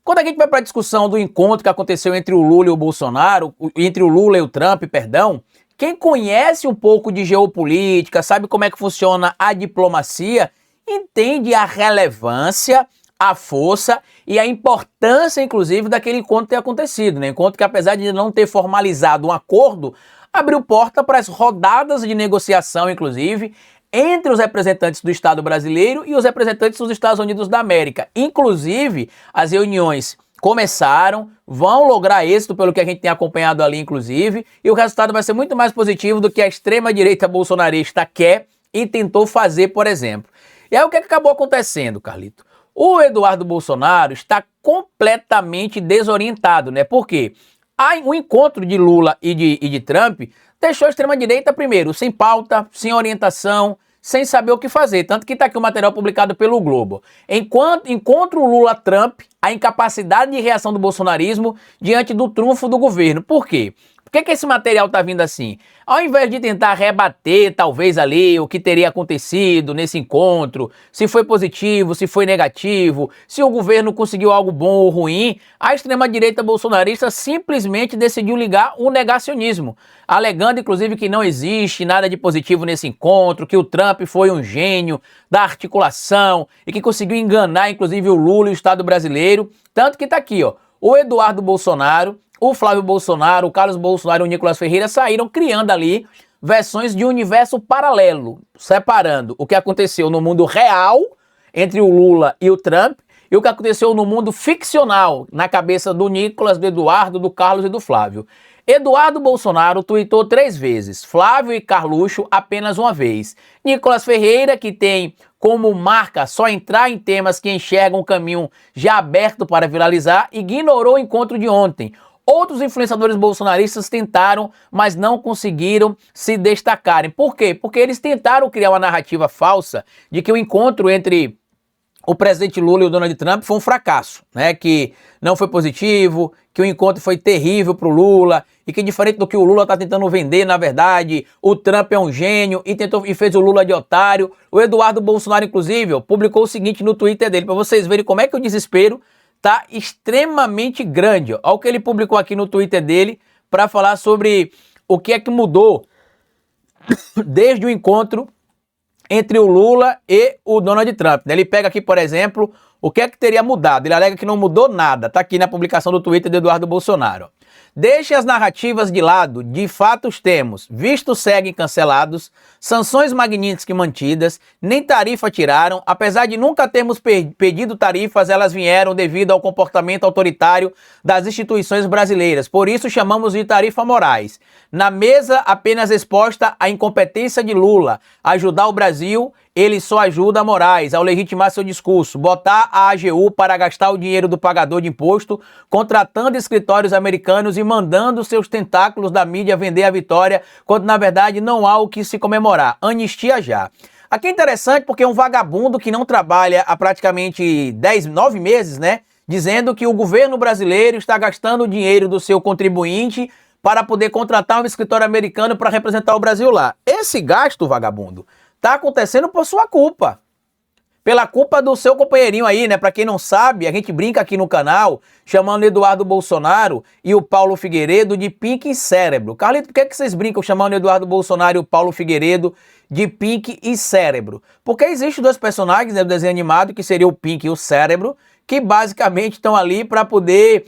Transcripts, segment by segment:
Quando a gente vai para a discussão do encontro que aconteceu entre o Lula e o Bolsonaro, entre o Lula e o Trump, perdão, quem conhece um pouco de geopolítica, sabe como é que funciona a diplomacia, entende a relevância, a força e a importância, inclusive, daquele encontro ter acontecido, né? Encontro que, apesar de não ter formalizado um acordo, abriu porta para as rodadas de negociação, inclusive, entre os representantes do Estado brasileiro e os representantes dos Estados Unidos da América. Inclusive, as reuniões começaram, vão lograr êxito pelo que a gente tem acompanhado ali, inclusive, e o resultado vai ser muito mais positivo do que a extrema-direita bolsonarista quer e tentou fazer, por exemplo. E aí o que acabou acontecendo, Carlito? O Eduardo Bolsonaro está completamente desorientado, né? Por quê? O encontro de Lula e de Trump deixou a extrema-direita, primeiro, sem pauta, sem orientação, sem saber o que fazer. Tanto que está aqui o material publicado pelo Globo. Encontra o Lula-Trump a incapacidade de reação do bolsonarismo diante do trunfo do governo. Por quê? Por que esse material está vindo assim? Ao invés de tentar rebater, talvez, ali, o que teria acontecido nesse encontro, se foi positivo, se foi negativo, se o governo conseguiu algo bom ou ruim, a extrema-direita bolsonarista simplesmente decidiu ligar o negacionismo, alegando, inclusive, que não existe nada de positivo nesse encontro, que o Trump foi um gênio da articulação e que conseguiu enganar, inclusive, o Lula e o Estado brasileiro. Tanto que está aqui, ó, o Eduardo Bolsonaro, o Flávio Bolsonaro, o Carlos Bolsonaro e o Nicolas Ferreira saíram criando ali versões de universo paralelo, separando o que aconteceu no mundo real entre o Lula e o Trump e o que aconteceu no mundo ficcional, na cabeça do Nicolas, do Eduardo, do Carlos e do Flávio. Eduardo Bolsonaro tuitou 3 vezes, Flávio e Carluxo apenas uma vez. Nicolas Ferreira, que tem como marca só entrar em temas que enxergam um caminho já aberto para viralizar, ignorou o encontro de ontem. Outros influenciadores bolsonaristas tentaram, mas não conseguiram se destacarem. Por quê? Porque eles tentaram criar uma narrativa falsa de que o encontro entre o presidente Lula e o Donald Trump foi um fracasso, né? Que não foi positivo, que o encontro foi terrível para o Lula e que, diferente do que o Lula está tentando vender, na verdade, o Trump é um gênio e fez o Lula de otário. O Eduardo Bolsonaro, inclusive, publicou o seguinte no Twitter dele, para vocês verem como é que o desespero tá extremamente grande. Olha o que ele publicou aqui no Twitter dele para falar sobre o que é que mudou desde o encontro entre o Lula e o Donald Trump. Ele pega aqui, por exemplo, o que é que teria mudado. Ele alega que não mudou nada. Tá aqui na publicação do Twitter de Eduardo Bolsonaro. Deixe as narrativas de lado, de fato os temos, vistos seguem cancelados, sanções Magnitsky mantidas, nem tarifa tiraram, apesar de nunca termos pedido tarifas, elas vieram devido ao comportamento autoritário das instituições brasileiras, por isso chamamos de tarifa Moraes. Na mesa, apenas exposta a incompetência de Lula, ajudar o Brasil, ele só ajuda Moraes ao legitimar seu discurso, botar a AGU para gastar o dinheiro do pagador de imposto, contratando escritórios americanos e mandando seus tentáculos da mídia vender a vitória, quando na verdade não há o que se comemorar. Anistia já. Aqui é interessante porque é um vagabundo que não trabalha há praticamente 9 meses, né? Dizendo que o governo brasileiro está gastando o dinheiro do seu contribuinte para poder contratar um escritório americano para representar o Brasil lá. Esse gasto, vagabundo, tá acontecendo por sua culpa. Pela culpa do seu companheirinho aí, né? Pra quem não sabe, a gente brinca aqui no canal chamando Eduardo Bolsonaro e o Paulo Figueiredo de Pink e Cérebro. Carlito, por que vocês brincam chamando Eduardo Bolsonaro e o Paulo Figueiredo de Pink e Cérebro? Porque existem 2 personagens, né, do desenho animado, que seria o Pink e o Cérebro, que basicamente estão ali para poder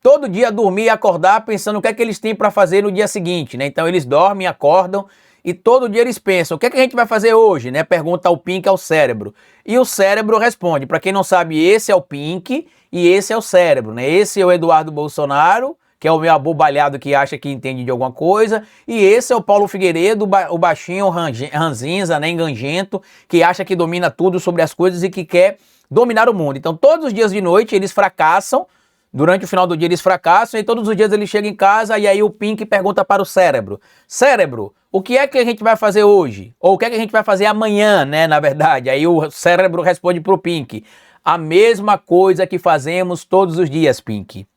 todo dia dormir e acordar pensando o que é que eles têm para fazer no dia seguinte, né? Então eles dormem, acordam e todo dia eles pensam, o que é que a gente vai fazer hoje, né? Pergunta ao Pink ao Cérebro. E o Cérebro responde. Para quem não sabe, esse é o Pink e esse é o Cérebro, né? Esse é o Eduardo Bolsonaro, que é o meu abobalhado que acha que entende de alguma coisa, e esse é o Paulo Figueiredo, o baixinho ranzinza, né, enganjento, que acha que domina tudo sobre as coisas e que quer dominar o mundo. Então todos os dias de noite eles fracassam, durante o final do dia eles fracassam e todos os dias eles chegam em casa e aí o Pink pergunta para o Cérebro, Cérebro, o que é que a gente vai fazer hoje? Ou o que é que a gente vai fazer amanhã, né, na verdade? Aí o Cérebro responde para o Pink, a mesma coisa que fazemos todos os dias, Pink.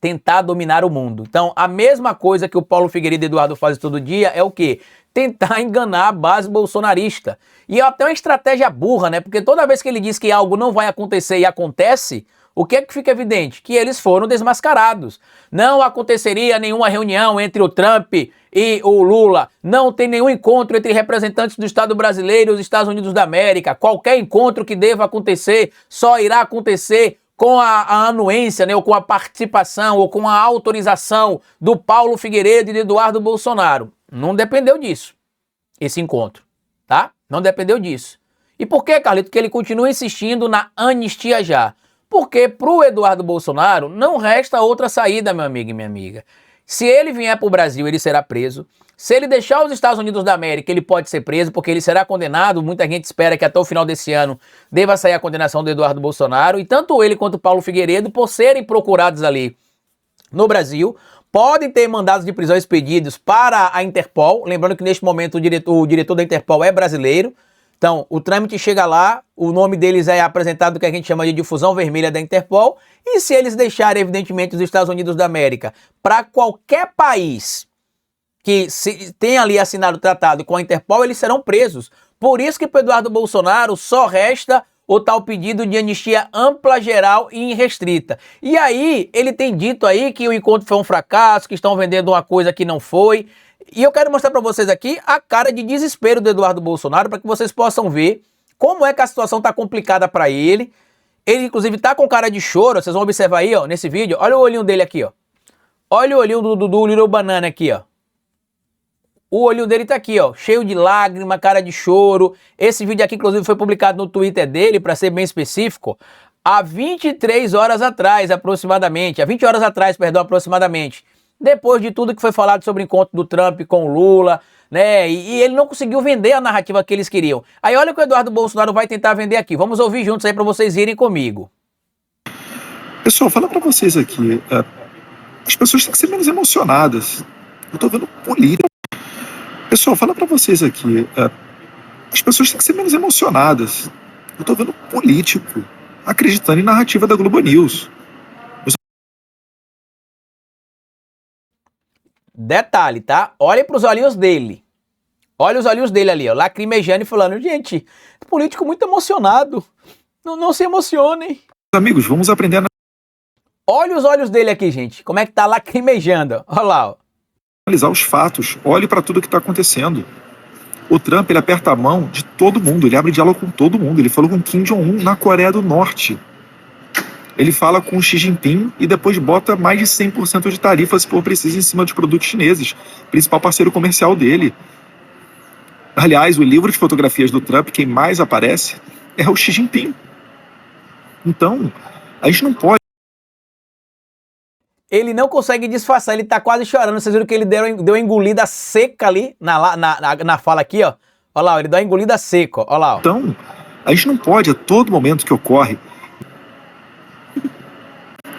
Tentar dominar o mundo. Então, a mesma coisa que o Paulo Figueiredo e Eduardo fazem todo dia é o quê? Tentar enganar a base bolsonarista. E é até uma estratégia burra, né? Porque toda vez que ele diz que algo não vai acontecer e acontece, o que é que fica evidente? Que eles foram desmascarados. Não aconteceria nenhuma reunião entre o Trump e o Lula. Não tem nenhum encontro entre representantes do Estado brasileiro e os Estados Unidos da América. Qualquer encontro que deva acontecer só irá acontecer com a anuência, né, ou com a participação, ou com a autorização do Paulo Figueiredo e de Eduardo Bolsonaro. Não dependeu disso, esse encontro, tá? Não dependeu disso. E por que, Carlito, que ele continua insistindo na anistia já? Porque pro Eduardo Bolsonaro não resta outra saída, meu amigo e minha amiga. Se ele vier para o Brasil, ele será preso. Se ele deixar os Estados Unidos da América, ele pode ser preso, porque ele será condenado. Muita gente espera que até o final desse ano deva sair a condenação do Eduardo Bolsonaro. E tanto ele quanto o Paulo Figueiredo, por serem procurados ali no Brasil, podem ter mandados de prisão expedidos para a Interpol. Lembrando que neste momento o diretor da Interpol é brasileiro. Então, o trâmite chega lá, o nome deles é apresentado, que a gente chama de difusão vermelha da Interpol, e se eles deixarem, evidentemente, os Estados Unidos da América para qualquer país que tenha ali assinado o tratado com a Interpol, eles serão presos. Por isso que para o Eduardo Bolsonaro só resta o tal pedido de anistia ampla, geral e irrestrita. E aí, ele tem dito aí que o encontro foi um fracasso, que estão vendendo uma coisa que não foi. E eu quero mostrar para vocês aqui a cara de desespero do Eduardo Bolsonaro, para que vocês possam ver como é que a situação está complicada para ele. Ele, inclusive, tá com cara de choro, vocês vão observar aí, ó, nesse vídeo. Olha o olhinho dele aqui, ó. Olha o olhinho do Little Banana aqui, ó. O olhinho dele tá aqui, ó, cheio de lágrima, cara de choro. Esse vídeo aqui, inclusive, foi publicado no Twitter dele, para ser bem específico, há 23 horas atrás, aproximadamente. Há 20 horas atrás, perdão, aproximadamente. Depois de tudo que foi falado sobre o encontro do Trump com o Lula, né? E ele não conseguiu vender a narrativa que eles queriam. Aí olha o que o Eduardo Bolsonaro vai tentar vender aqui. Vamos ouvir juntos aí para vocês irem comigo. Pessoal, fala para vocês aqui. As pessoas têm que ser menos emocionadas. Eu tô vendo política. Pessoal, fala para vocês aqui. As pessoas têm que ser menos emocionadas. Eu tô vendo político acreditando em narrativa da Globo News. Detalhe, tá? Olhem para os olhinhos dele. Olha os olhinhos dele ali, ó, lacrimejando e falando, gente, político muito emocionado. Não se emocionem. Amigos, vamos aprender a Olha os olhos dele aqui, gente. Como é que tá lacrimejando. Olha lá, ó. analisar os fatos. Olhe para tudo que está acontecendo. O Trump, ele aperta a mão de todo mundo. Ele abre diálogo com todo mundo. Ele falou com Kim Jong-un na Coreia do Norte. Ele fala com Xi Jinping e depois bota mais de 100% de tarifas, se for preciso, em cima dos produtos chineses, principal parceiro comercial dele. Aliás, o livro de fotografias do Trump, quem mais aparece é o Xi Jinping. Então, a gente não pode... Ele não consegue disfarçar, ele tá quase chorando. Vocês viram que ele deu uma engolida seca ali na fala aqui, ó. Olha lá, ele deu uma engolida seca, ó. Olha lá, ó. Então, a gente não pode, a todo momento que ocorre,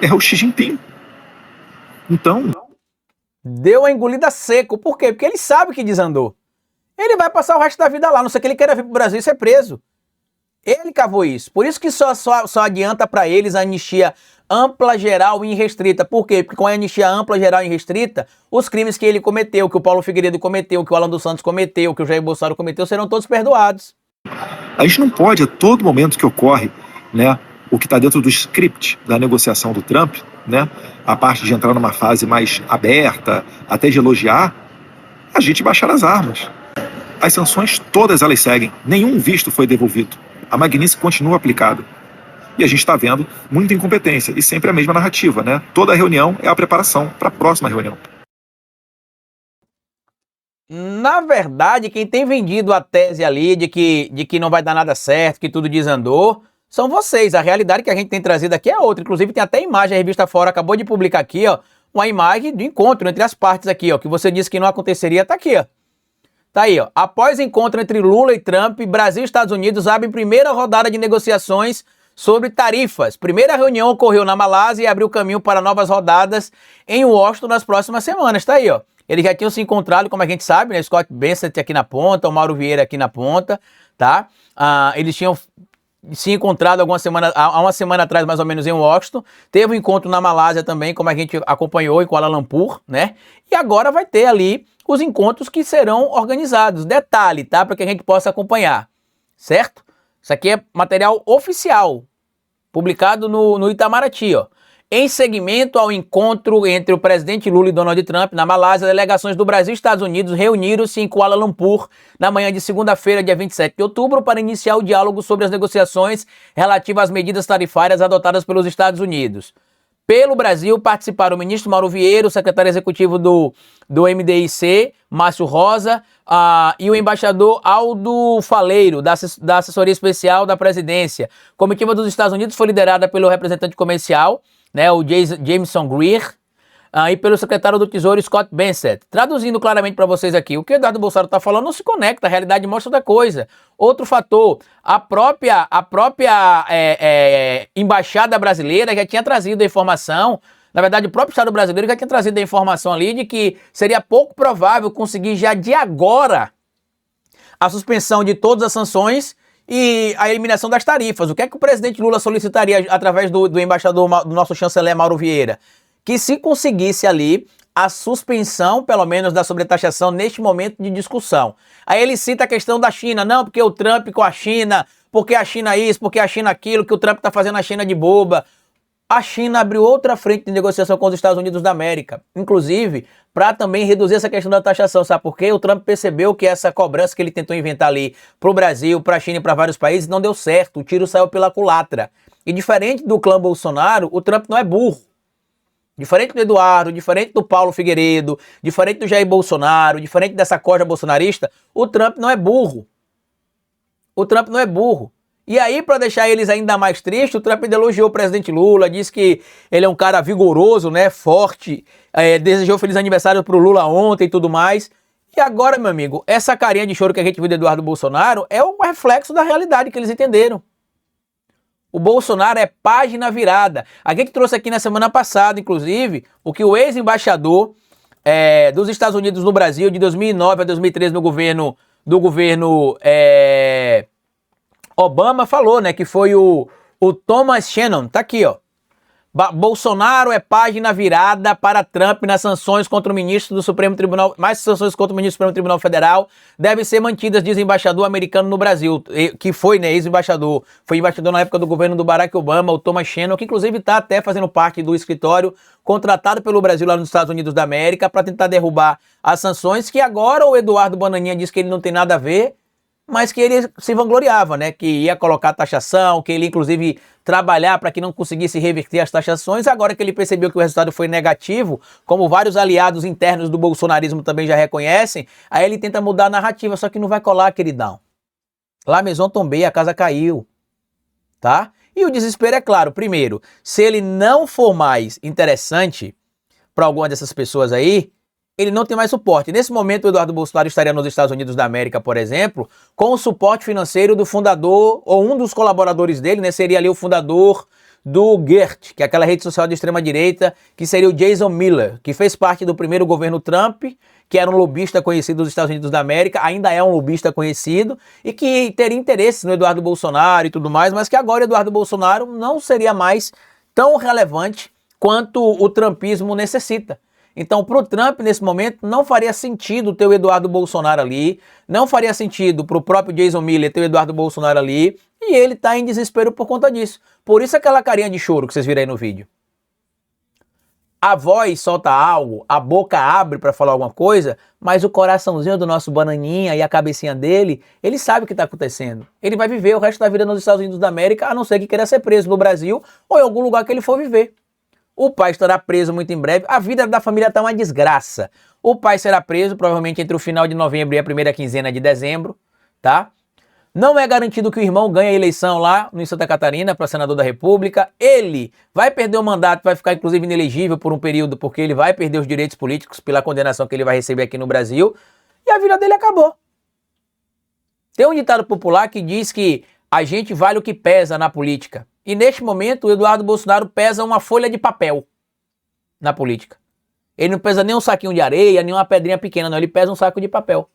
é o Xi Jinping. Então... Deu uma engolida seco. Por quê? Porque ele sabe que desandou. Ele vai passar o resto da vida lá, não sei que ele queira vir pro Brasil e ser preso. Ele cavou isso. Por isso que só adianta para eles a anistia ampla, geral e irrestrita. Por quê? Porque com a anistia ampla, geral e irrestrita, os crimes que ele cometeu, que o Paulo Figueiredo cometeu, que o Alan dos Santos cometeu, que o Jair Bolsonaro cometeu, serão todos perdoados. A gente não pode, a todo momento que ocorre, né, o que está dentro do script da negociação do Trump, né, a parte de entrar numa fase mais aberta, até de elogiar, a gente baixar as armas. As sanções, todas elas seguem. Nenhum visto foi devolvido. A Magnitsky continua aplicada. E a gente está vendo muita incompetência. E sempre a mesma narrativa, né? Toda reunião é a preparação para a próxima reunião. Na verdade, quem tem vendido a tese ali de que não vai dar nada certo, que tudo desandou, são vocês. A realidade que a gente tem trazido aqui é outra. Inclusive tem até imagem, a revista Fora acabou de publicar aqui, ó, uma imagem do encontro entre as partes aqui, ó, que você disse que não aconteceria, tá aqui, ó. Tá aí, ó. Após encontro entre Lula e Trump, Brasil e Estados Unidos abrem primeira rodada de negociações sobre tarifas. Primeira reunião ocorreu na Malásia e abriu caminho para novas rodadas em Washington nas próximas semanas. Tá aí, ó. Eles já tinham se encontrado, como a gente sabe, né? Scott Bessent aqui na ponta, o Mauro Vieira aqui na ponta, tá? Eles tinham se encontrado há uma semana atrás, mais ou menos, em Washington. Teve um encontro na Malásia também, como a gente acompanhou, em Kuala Lumpur, né? E agora vai ter ali os encontros que serão organizados. Detalhe, tá? Para que a gente possa acompanhar, certo? Isso aqui é material oficial. publicado no Itamaraty, ó. Em seguimento ao encontro entre o presidente Lula e Donald Trump na Malásia, delegações do Brasil e Estados Unidos reuniram-se em Kuala Lumpur na manhã de segunda-feira, dia 27 de outubro, para iniciar o diálogo sobre as negociações relativas às medidas tarifárias adotadas pelos Estados Unidos. Pelo Brasil participaram o ministro Mauro Vieira, o secretário executivo do MDIC, Márcio Rosa, e o embaixador Aldo Faleiro, da assessoria especial da presidência. A comitiva dos Estados Unidos foi liderada pelo representante comercial, né, o Jameson Greer, e pelo secretário do Tesouro, Scott Bessent. Traduzindo claramente para vocês aqui, o que o Eduardo Bolsonaro está falando não se conecta, a realidade mostra outra coisa. Outro fator, a própria embaixada brasileira já tinha trazido a informação, na verdade o próprio Estado brasileiro já tinha trazido a informação ali de que seria pouco provável conseguir já de agora a suspensão de todas as sanções e a eliminação das tarifas. O que é que o presidente Lula solicitaria através do embaixador, do nosso chanceler Mauro Vieira? Que se conseguisse ali a suspensão, pelo menos, da sobretaxação neste momento de discussão. Aí ele cita a questão da China. Não, porque o Trump com a China, porque a China isso, porque a China aquilo, que o Trump está fazendo a China de boba. A China abriu outra frente de negociação com os Estados Unidos da América, inclusive para também reduzir essa questão da taxação, sabe por quê? O Trump percebeu que essa cobrança que ele tentou inventar ali para o Brasil, para a China e para vários países não deu certo, o tiro saiu pela culatra. E diferente do clã Bolsonaro, o Trump não é burro. Diferente do Eduardo, diferente do Paulo Figueiredo, diferente do Jair Bolsonaro, diferente dessa corja bolsonarista, o Trump não é burro. O Trump não é burro. E aí, para deixar eles ainda mais tristes, o Trump elogiou o presidente Lula, disse que ele é um cara vigoroso, né, forte, desejou feliz aniversário pro Lula ontem e tudo mais. E agora, meu amigo, essa carinha de choro que a gente viu do Eduardo Bolsonaro é um reflexo da realidade que eles entenderam. O Bolsonaro é página virada. A gente trouxe aqui na semana passada, inclusive, o que o ex-embaixador dos Estados Unidos no Brasil, de 2009 a 2013, no governo Obama, falou, né, que foi o Thomas Shannon. Tá aqui, ó. Bolsonaro é página virada para Trump nas sanções contra o ministro do Supremo Tribunal, mais sanções contra o ministro do Supremo Tribunal Federal devem ser mantidas, diz o embaixador americano no Brasil, que foi, né, ex-embaixador, foi embaixador na época do governo do Barack Obama, o Thomas Shannon, que inclusive está até fazendo parte do escritório contratado pelo Brasil lá nos Estados Unidos da América para tentar derrubar as sanções, que agora o Eduardo Bananinha diz que ele não tem nada a ver, mas que ele se vangloriava, né, que ia colocar taxação, que ele inclusive trabalhar para que não conseguisse reverter as taxações. Agora que ele percebeu que o resultado foi negativo, como vários aliados internos do bolsonarismo também já reconhecem, aí ele tenta mudar a narrativa, só que não vai colar, queridão. La maison tombée, a casa caiu, tá? E o desespero é claro, primeiro, se ele não for mais interessante para alguma dessas pessoas aí, ele não tem mais suporte. Nesse momento, o Eduardo Bolsonaro estaria nos Estados Unidos da América, por exemplo, com o suporte financeiro do fundador, ou um dos colaboradores dele, né? Seria ali o fundador do Gert, que é aquela rede social de extrema-direita, que seria o Jason Miller, que fez parte do primeiro governo Trump, que era um lobista conhecido dos Estados Unidos da América, ainda é um lobista conhecido, e que teria interesse no Eduardo Bolsonaro e tudo mais, mas que agora o Eduardo Bolsonaro não seria mais tão relevante quanto o trumpismo necessita. Então, para o Trump, nesse momento, não faria sentido ter o Eduardo Bolsonaro ali, não faria sentido para o próprio Jason Miller ter o Eduardo Bolsonaro ali, e ele está em desespero por conta disso. Por isso aquela carinha de choro que vocês viram aí no vídeo. A voz solta algo, a boca abre para falar alguma coisa, mas o coraçãozinho do nosso Bananinha e a cabecinha dele, ele sabe o que está acontecendo. Ele vai viver o resto da vida nos Estados Unidos da América, a não ser que queira ser preso no Brasil ou em algum lugar que ele for viver. O pai estará preso muito em breve. A vida da família está uma desgraça. O pai será preso provavelmente entre o final de novembro e a primeira quinzena de dezembro, tá? Não é garantido que o irmão ganhe a eleição lá em Santa Catarina para senador da República. Ele vai perder o mandato, vai ficar inclusive inelegível por um período, porque ele vai perder os direitos políticos pela condenação que ele vai receber aqui no Brasil. E a vida dele acabou. Tem um ditado popular que diz que a gente vale o que pesa na política. E neste momento o Eduardo Bolsonaro pesa uma folha de papel na política. Ele não pesa nem um saquinho de areia, nem uma pedrinha pequena, não. Ele pesa um saco de papel.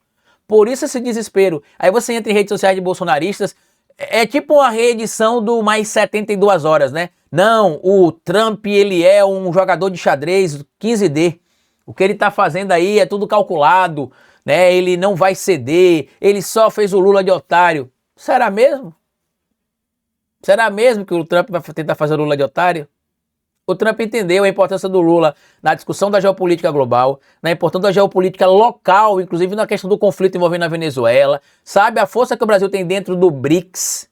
Por isso esse desespero. Aí você entra em redes sociais de bolsonaristas, é tipo uma reedição do Mais 72 Horas, né? Não, o Trump, ele é um jogador de xadrez 15D. O que ele tá fazendo aí é tudo calculado, né? Ele não vai ceder, ele só fez o Lula de otário. Será mesmo? Será mesmo que o Trump vai tentar fazer o Lula de otário? O Trump entendeu a importância do Lula na discussão da geopolítica global, na importância da geopolítica local, inclusive na questão do conflito envolvendo a Venezuela, sabe a força que o Brasil tem dentro do BRICS,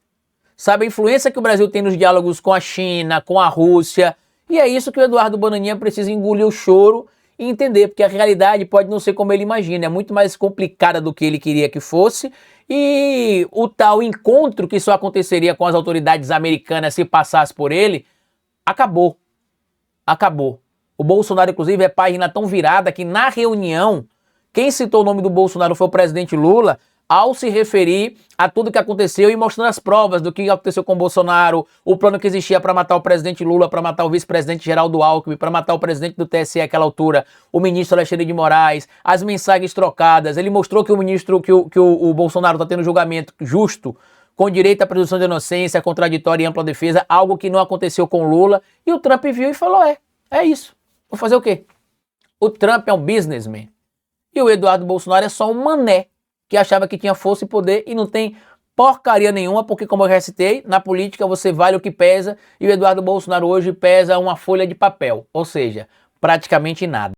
sabe a influência que o Brasil tem nos diálogos com a China, com a Rússia, e é isso que o Eduardo Bananinha precisa engolir o choro e entender, porque a realidade pode não ser como ele imagina, é muito mais complicada do que ele queria que fosse, e o tal encontro que só aconteceria com as autoridades americanas se passasse por ele, acabou. Acabou. O Bolsonaro, inclusive, é página tão virada que na reunião, quem citou o nome do Bolsonaro foi o presidente Lula, ao se referir a tudo que aconteceu e mostrando as provas do que aconteceu com o Bolsonaro, o plano que existia para matar o presidente Lula, para matar o vice-presidente Geraldo Alckmin, para matar o presidente do TSE àquela altura, o ministro Alexandre de Moraes, as mensagens trocadas. Ele mostrou que o Bolsonaro está tendo julgamento justo, com direito à presunção de inocência, contraditória e ampla defesa, algo que não aconteceu com Lula, e o Trump viu e falou, é isso, vou fazer o quê? O Trump é um businessman, e o Eduardo Bolsonaro é só um mané, que achava que tinha força e poder, e não tem porcaria nenhuma, porque como eu já citei, na política você vale o que pesa, e o Eduardo Bolsonaro hoje pesa uma folha de papel, ou seja, praticamente nada.